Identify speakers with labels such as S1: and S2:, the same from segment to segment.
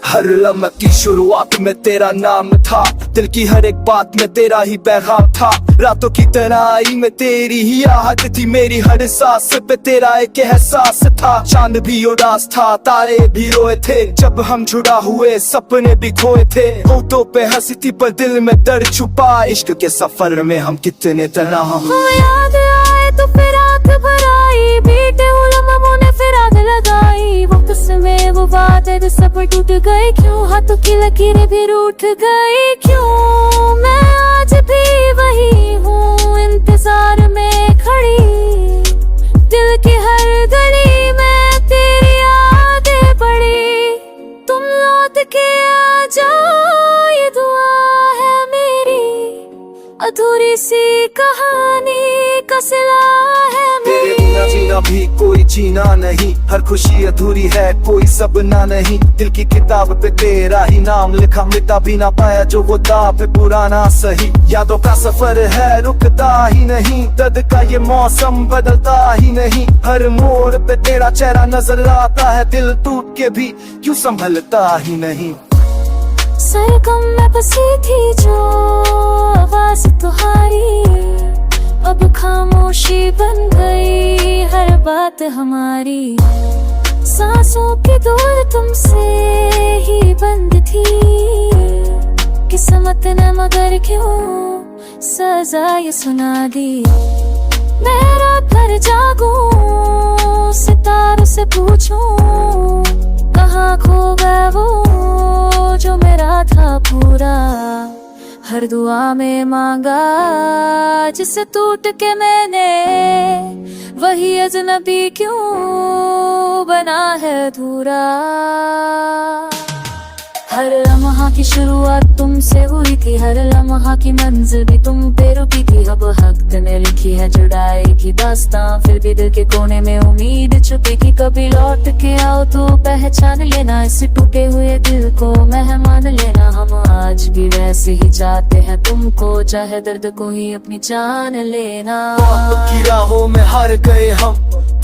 S1: हर लम्हे की शुरुआत में तेरा नाम था, दिल की हर एक बात में तेरा ही पैगाम था। रातों की तन्हाई में तेरी ही आहट थी, मेरी हर सांस पे तेरा एक एहसास था। चांद भी उदास था, तारे भी रोए थे, जब हम जुड़ा हुए सपने भी खोए थे। होठों पे हंसी थी पर दिल में दर्द छुपा, इश्क के सफर में हम कितने तन्हा।
S2: याद आए तो फिर आंख भर आई, बीते उलम्हों ने फिर आग लगाई। वक्त में वो बात है जो सब टूट गए, क्यों हाथों की लकीरें भी रूठ गई। क्यों मैं आज भी वही हूँ इंतजार में खड़ी, दिल की हर गली में तेरी यादें पड़ी। तुम लौट के आ जाओ ये दुआ है मेरी, अधूरी सी कहानी का सिला है मेरी।
S1: तेरे जीना भी कोई जीना नहीं, हर खुशी अधूरी है कोई सपना नहीं। दिल की किताब पे तेरा ही नाम लिखा, मिटा भी ना पाया जो वो दाव पुराना सही। यादों का सफर है रुकता ही नहीं, दर्द का ये मौसम बदलता ही नहीं। हर मोड़ पे तेरा चेहरा नजर आता है, दिल टूट के भी क्यों संभलता ही नहीं।
S2: सरगम में बसी थी जो आवाज तुम्हारी, अब खामोशी बन गई हर बात हमारी। सांसों की दूर तुमसे ही बंद थी, किस्मत ने मगर क्यों सजा ये सुना दी। मैं रात भर जागूं सितारों से पूछूं, कहाँ खो गया वो जो मेरा था पूरा। हर दुआ में मांगा जिसे टूट के मैंने, वही अजनबी क्यों बना है अधूरा। हर लम्हा की शुरुआत तुमसे हुई थी, हर लम्हा की मंजिल भी तुम पे रुकी थी। अब वक्त ने लिखी है जुदाई की दास्तां, फिर भी दिल के कोने में उम्मीद छुपेगी। कभी लौट के आओ तो पहचान लेना, इस टूटे हुए दिल को मेहमान लेना। हम आज भी वैसे ही चाहते हैं तुमको, चाहे दर्द को ही अपनी जान लेना।
S1: की राहों में हार गए हम,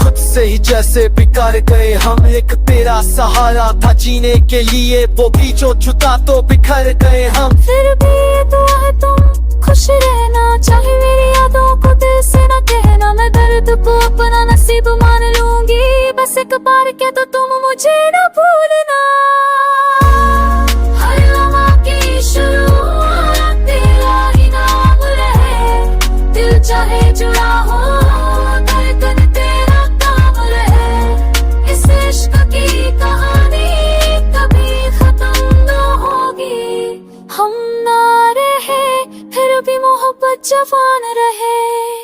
S1: खुद से ही जैसे बिकार गए हम। एक तेरा सहारा था जीने के लिए, वो भी जो छुटा तो बिखर गए हम।
S2: फिर भी दुआ है तुम खुश रहना, चाहे मेरी यादों को दिल से न कहना। मैं दर्द को अपना नसीब मान लूंगी, बस एक बार कह दो तुम मुझे न भूलना। हर लम्हा की शुरुआत तेरा ही नाम रहे, दिल चाहे जुड़ा हो धड़कन तेरा काम रहे। इस इश्क की कहानी कभी खत्म न होगी, हम ना रहे फिर भी मोहब्बत जवान रहे।